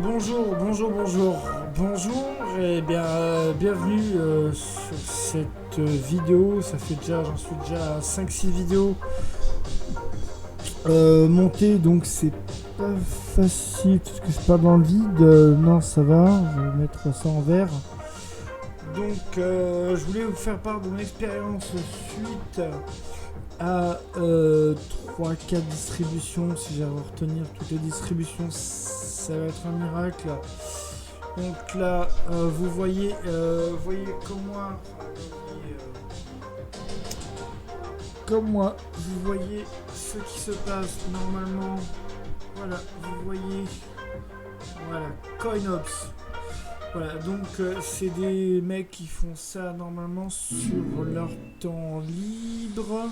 Bonjour et bien bienvenue sur cette vidéo. Ça fait déjà, j'en suis déjà à 5-6 vidéos montées, donc c'est pas facile parce que c'est pas dans le vide. Non, ça va, je vais mettre ça en vert. Donc je voulais vous faire part de mon expérience suite à 3-4 distributions. Si j'arrive à retenir toutes les distributions, ça va être un miracle. Donc là, vous voyez comme moi, vous voyez ce qui se passe normalement. Voilà, vous voyez, voilà, CoinOps. Voilà, donc c'est des mecs qui font ça normalement sur leur temps libre.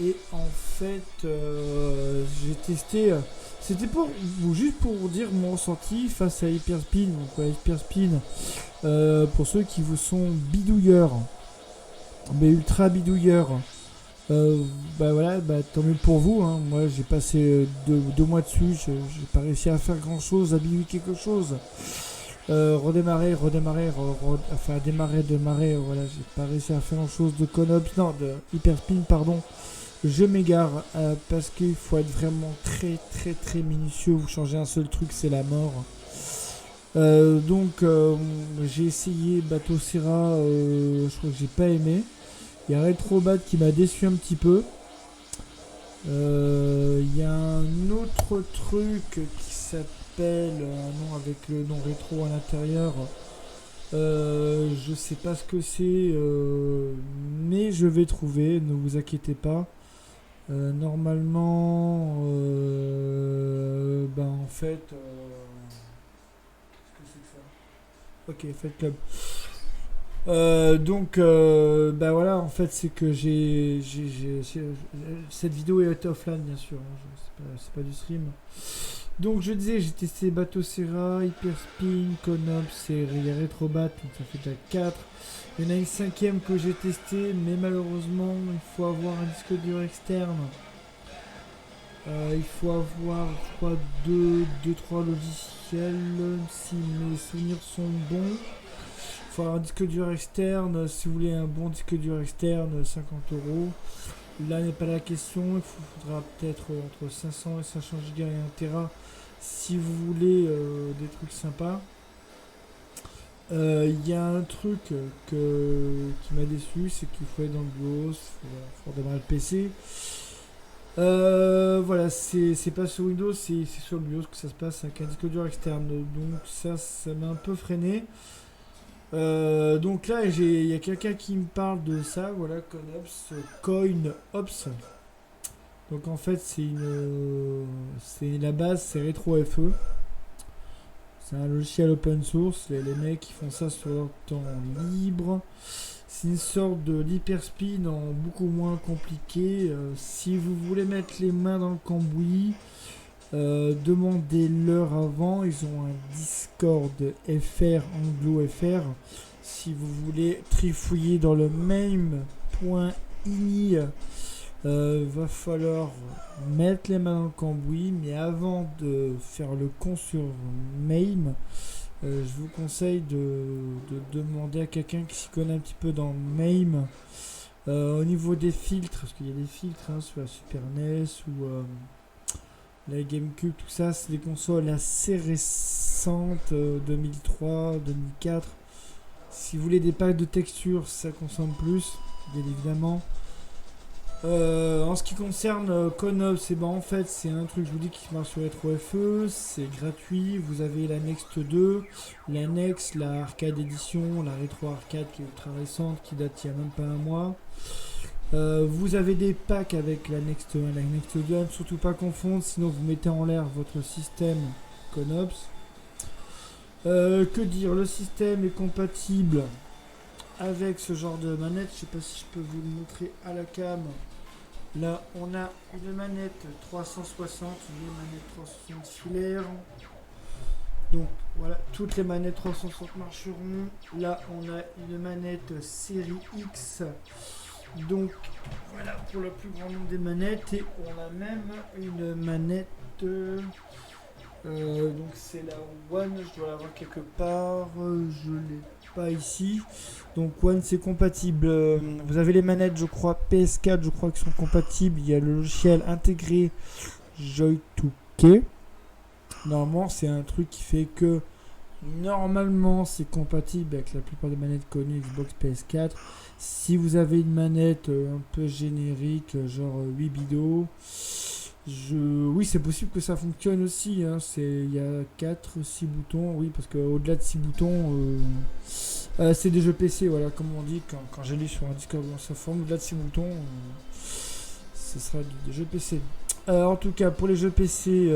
Et en fait, j'ai testé. C'était pour juste pour vous dire mon ressenti face à Hyperspin. Donc voilà, Hyperspin, pour ceux qui vous sont bidouilleurs, mais ultra bidouilleurs, bah voilà, bah tant mieux pour vous. Hein. Moi, j'ai passé deux mois dessus. J'ai pas réussi à faire grand chose, à bidouiller quelque chose. Redémarrer, enfin démarrer, voilà, j'ai pas réussi à faire grand chose de CoinOps, non, de Hyperspin, pardon. Je m'égare parce qu'il faut être vraiment très minutieux. Vous changez un seul truc, c'est la mort. Donc j'ai essayé Bateau Serra, je crois que j'ai pas aimé. Il y a Retrobat qui m'a déçu un petit peu. Il y a un autre truc qui s'appelle un nom avec le nom rétro à l'intérieur. Je sais pas ce que c'est, mais je vais trouver, ne vous inquiétez pas. Normalement, en fait, qu'est-ce que c'est que ça? Ok, Faites Club. Donc, voilà, en fait, c'est que cette vidéo est offline, bien sûr. Hein, c'est pas du stream. Donc, je disais, j'ai testé Bateau Serra, Hyperspin, CoinOps et Retrobat, donc ça fait déjà 4. Il y en a une cinquième que j'ai testé, mais malheureusement, il faut avoir un disque dur externe. Il faut avoir, je crois, 2-3 logiciels, si mes souvenirs sont bons. Il faut avoir un disque dur externe. Si vous voulez un bon disque dur externe, 50€. Là n'est pas la question. Il faudra peut-être entre 500 et 500 Go et 1 Tera si vous voulez des trucs sympas. Il y a un truc qui m'a déçu, c'est qu'il faut être dans le BIOS, il faut redémarrer le PC. Voilà, c'est pas sur Windows, c'est sur le BIOS que ça se passe avec un disque dur externe. Donc ça m'a un peu freiné. Donc là, il y a quelqu'un qui me parle de ça, voilà, CoinOps. Donc en fait, c'est la base, c'est RetroFE. C'est un logiciel open source. Les mecs qui font ça sur leur temps libre. C'est une sorte d'hyperspin en beaucoup moins compliqué. Si vous voulez mettre les mains dans le cambouis, demandez-leur avant. Ils ont un Discord FR, Anglo FR. Si vous voulez trifouiller dans le meme.ini, va falloir mettre les mains dans le cambouis. Mais avant de faire le con sur MAME, je vous conseille de demander à quelqu'un qui s'y connaît un petit peu dans MAME. Au niveau des filtres, parce qu'il y a des filtres sur la Super NES ou la GameCube, tout ça, c'est des consoles assez récentes, 2003, 2004. Si vous voulez des packs de textures, ça consomme plus, bien évidemment. En ce qui concerne CoinOps, en fait c'est un truc, je vous dis, qui marche sur RetroFE, c'est gratuit. Vous avez la Next 2, la Next, la Arcade Edition, la Retro Arcade qui est ultra récente, qui date il n'y a même pas un mois. Vous avez des packs avec la Next 1, la Next 2, ne surtout pas confondre, sinon vous mettez en l'air votre système CoinOps. Que dire, le système est compatible avec ce genre de manette. Je sais pas si je peux vous le montrer à la cam. Là, on a une manette 360, une manette 360 filaire. Donc voilà, toutes les manettes 360 marcheront. Là, on a une manette série X. Donc voilà pour le plus grand nombre des manettes. Et on a même une manette Donc c'est la One, je dois l'avoir quelque part, je l'ai pas ici. Donc One c'est compatible, vous avez les manettes je crois PS4 je crois qui sont compatibles, il y a le logiciel intégré Joy2K. Normalement c'est un truc qui fait que normalement c'est compatible avec la plupart des manettes connues Xbox PS4. Si vous avez une manette un peu générique, genre 8 bidos, oui, c'est possible que ça fonctionne aussi. Hein. Il y a 4-6 boutons. Oui, parce qu'au-delà de 6 boutons, c'est des jeux PC. Voilà, comme on dit quand j'ai lu sur un Discord dans sa forme, au-delà de 6 boutons, ce sera des jeux PC. En tout cas, pour les jeux PC,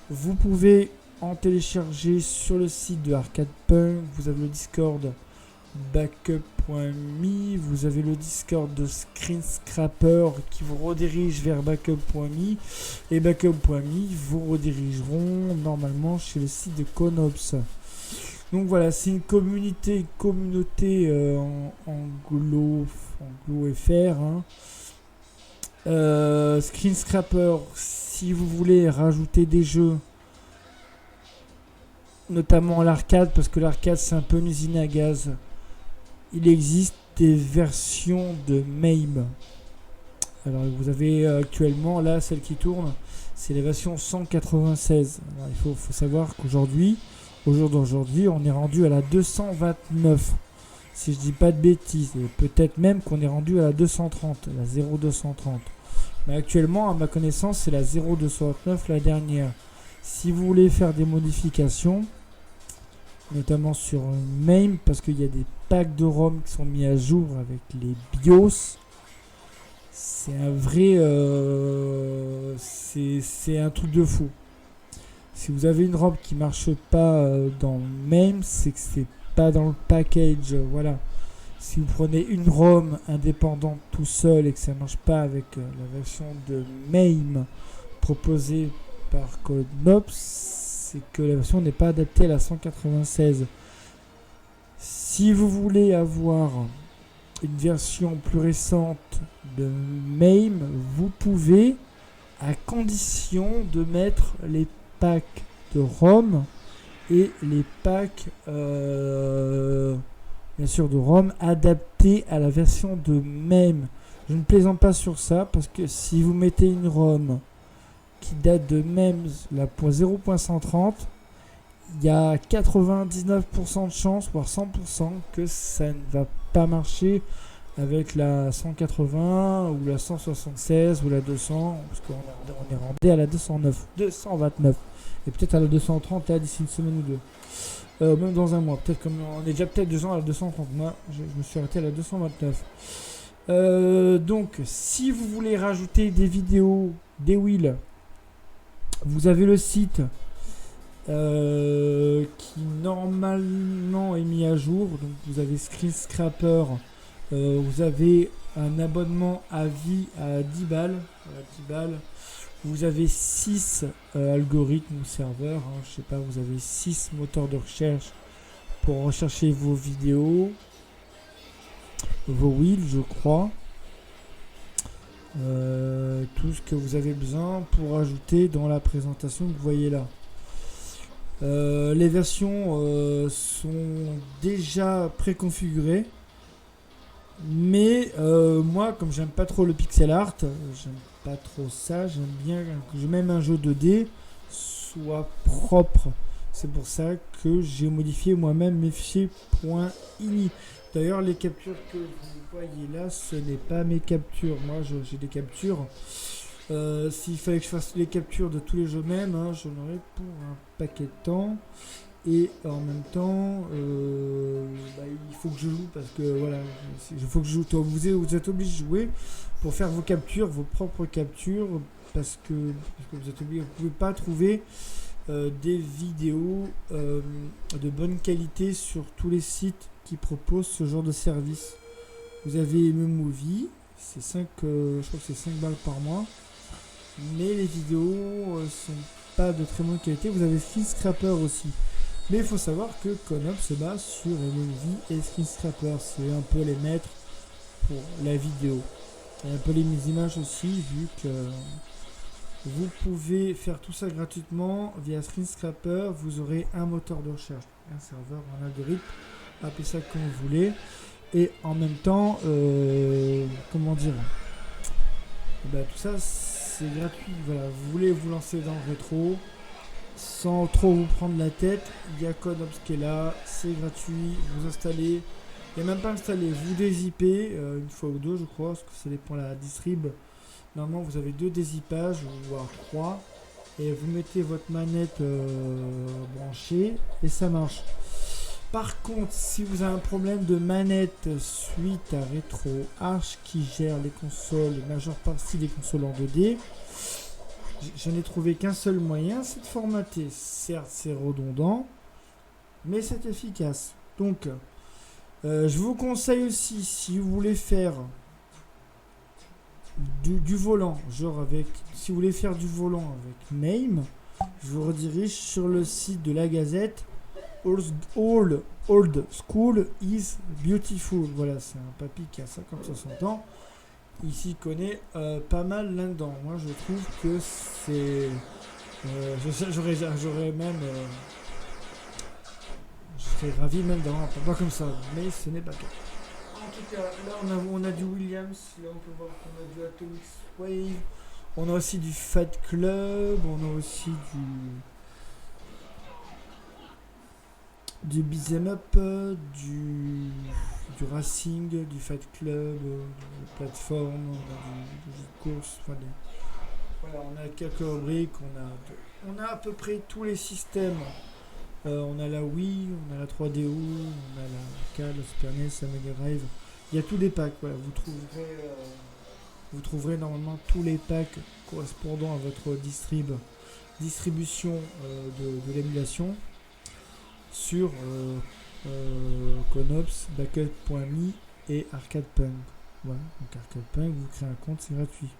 vous pouvez en télécharger sur le site de Arcade Punk. Vous avez le Discord backup.me, vous avez le Discord de Screen Scrapper qui vous redirige vers backup.me et backup.me vous redirigeront normalement chez le site de Conops. Donc voilà, c'est une communauté anglo-fr. Hein. Screen Scrapper, si vous voulez rajouter des jeux, notamment l'arcade, parce que l'arcade c'est un peu une usine à gaz. Il existe des versions de MAME. Alors vous avez actuellement, là, celle qui tourne, c'est la version 196. Alors, il faut savoir qu'aujourd'hui, au jour d'aujourd'hui, on est rendu à la 229. Si je dis pas de bêtises, et peut-être même qu'on est rendu à la 230, la 0230. Mais actuellement, à ma connaissance, c'est la 0269, la dernière. Si vous voulez faire des modifications, notamment sur MAME, parce qu'il y a des packs de ROM qui sont mis à jour avec les BIOS, c'est un vrai c'est un truc de fou. Si vous avez une ROM qui marche pas dans MAME, c'est que c'est pas dans le package. Voilà, si vous prenez une ROM indépendante tout seul et que ça marche pas avec la version de MAME proposée par Conops, c'est que la version n'est pas adaptée à la 196. Si vous voulez avoir une version plus récente de MAME, vous pouvez, à condition de mettre les packs de ROM et les packs bien sûr de ROM adaptés à la version de MAME. Je ne plaisante pas sur ça, parce que si vous mettez une ROM qui date de MAME la 0.130, il y a 99% de chances, voire 100%, que ça ne va pas marcher avec la 180 ou la 176 ou la 200, parce qu'on est rendu à la 229, et peut-être à la 230 là d'ici une semaine ou deux, même dans un mois, peut-être, comme on est déjà peut-être 2 ans à la 230. Moi je me suis arrêté à la 229. Donc si vous voulez rajouter des vidéos, des wheels, vous avez le site qui normalement est mis à jour. Donc vous avez Screen Scrapper, vous avez un abonnement à vie à 10 balles. Voilà, 10 balles. Vous avez 6 algorithmes ou serveurs. Hein, je sais pas, vous avez 6 moteurs de recherche pour rechercher vos vidéos, vos wheels, je crois. Tout ce que vous avez besoin pour ajouter dans la présentation que vous voyez là. Les versions sont déjà préconfigurées, mais moi, comme j'aime pas trop le pixel art, j'aime pas trop ça, j'aime bien que même un jeu 2D soit propre. C'est pour ça que j'ai modifié moi-même mes fichiers .ini. D'ailleurs, les captures que vous voyez là, ce n'est pas mes captures. Moi, j'ai des captures. S'il fallait que je fasse les captures de tous les jeux même, hein, j'en aurais pour un paquet de temps. Et en même temps, il faut que je joue, parce que voilà, il faut que je joue. Vous êtes obligé de jouer pour faire vos captures, vos propres captures, parce que vous êtes obligé, vous ne pouvez pas trouver des vidéos de bonne qualité sur tous les sites qui proposent ce genre de service. Vous avez Movie, c'est 5, je crois que c'est 5 balles par mois, mais les vidéos sont pas de très bonne qualité. Vous avez Screen Scrapper aussi, mais il faut savoir que Conops se base sur Movie et Screen Scrapper, c'est un peu les maîtres pour la vidéo, et un peu les images aussi, vu que Vous pouvez faire tout ça gratuitement via Screenscraper. Vous aurez un moteur de recherche, un serveur, un algorithme, appelez ça comme vous voulez. Et en même temps, comment dire, tout ça c'est gratuit. Voilà, vous voulez vous lancer dans le rétro sans trop vous prendre la tête. Il y a Conops qui est là, c'est gratuit. Vous installez, il n'y a même pas installé, vous dézippez une fois ou deux, je crois, parce que ça dépend de la distrib. Normalement, vous avez 2 dézippages, voire 3. Et vous mettez votre manette branchée et ça marche. Par contre, si vous avez un problème de manette suite à RetroArch qui gère les consoles, la majeure partie des consoles en 2D, je n'ai trouvé qu'un seul moyen, c'est de formater. Certes, c'est redondant, mais c'est efficace. Donc, je vous conseille aussi, si vous voulez faire du volant, genre si vous voulez faire du volant avec MAME, je vous redirige sur le site de la Gazette. Old School is Beautiful. Voilà, c'est un papy qui a 50-60 ans. Il s'y connaît pas mal là-dedans. Moi, je trouve que c'est... j'aurais même... je serais ravi même d'avoir un papa comme ça, mais ce n'est pas le cas. En tout cas, là on a du Williams, là on peut voir qu'on a du Atomic Wave, on a aussi du Fat Club, on a aussi du Beat'em Up, du Racing, du Fat Club, du plateforme, du course, enfin voilà, on a quelques rubriques, on a à peu près tous les systèmes. On a la Wii, on a la 3DO, on a la arcade, la Super NES, la Mega Drive. Il y a tous des packs. Voilà. Vous trouverez normalement tous les packs correspondant à votre distribution de l'émulation sur Conops, Backup.me et Arcade Punk. Voilà. Donc Arcade Punk, vous créez un compte, c'est gratuit.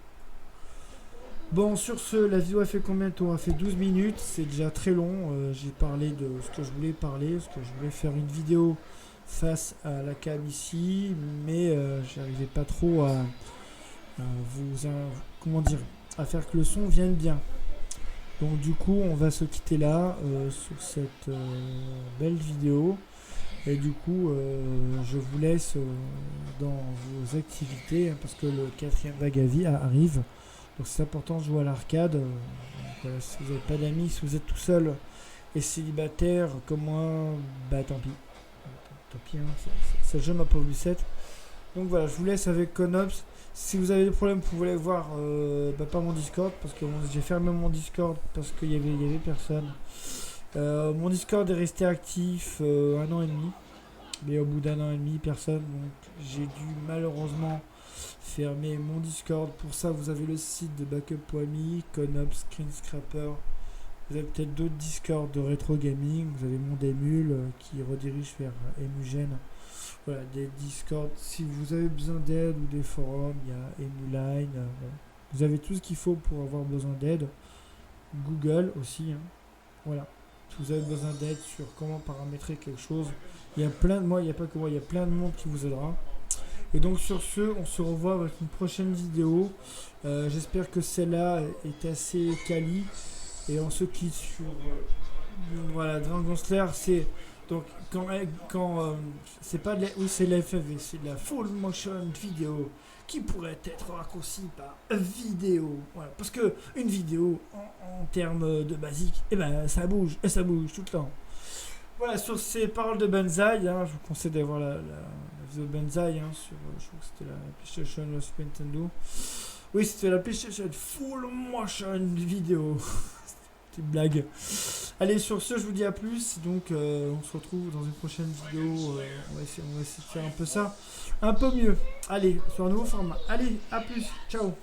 Bon, sur ce, la vidéo a fait combien de temps? A fait 12 minutes, c'est déjà très long. J'ai parlé de ce que je voulais parler, parce que je voulais faire une vidéo face à la cam ici, mais j'arrivais pas trop à à faire que le son vienne bien. Donc du coup, on va se quitter là sur cette belle vidéo. Et du coup, je vous laisse dans vos activités, parce que le 4e Vagavi arrive. Donc c'est important de jouer à l'arcade. Voilà, si vous n'avez pas d'amis, si vous êtes tout seul et célibataire comme moi, bah tant pis. Tant pis, hein, c'est le jeu ma pauvre Lucette. Donc voilà, je vous laisse avec Conops. Si vous avez des problèmes, vous pouvez aller voir pas mon Discord, parce que j'ai fermé mon Discord parce qu'il y avait personne. Mon Discord est resté actif 1 an et demi. Mais au bout d'1 an et demi, personne. Donc j'ai dû malheureusement fermer mon Discord. Pour ça, vous avez le site de Backup.me, Conops, Screenscraper. Vous avez peut-être d'autres Discord de rétro gaming. Vous avez mon Emule qui redirige vers Emugen. Voilà, des Discord. Si vous avez besoin d'aide ou des forums, il y a Emuline. Voilà. Vous avez tout ce qu'il faut pour avoir besoin d'aide. Google aussi. Hein. Voilà. Si vous avez besoin d'aide sur comment paramétrer quelque chose, il y a plein de moi, il n'y a pas que moi, il y a plein de monde qui vous aidera. Et donc sur ce, on se revoit avec une prochaine vidéo. J'espère que celle-là est assez quali. Et on se quitte sur voilà, Dragon Slayer. C'est donc quand c'est pas de la, oui, c'est la FFV, c'est de la full motion vidéo qui pourrait être raccourcie par vidéo. Voilà, parce que une vidéo en termes de basique, et ben ça bouge et ça bouge tout le temps. Voilà, sur ces paroles de Banzai, hein, je vous conseille d'avoir la vidéo de Banzai sur, je crois que c'était la PlayStation, la Super Nintendo. Oui, c'était la PlayStation Full Motion Vidéo. Petite blague. Allez, sur ce, je vous dis à plus. Donc, on se retrouve dans une prochaine vidéo. On va essayer de faire un peu ça, un peu mieux. Allez, sur un nouveau format. Allez, à plus. Ciao.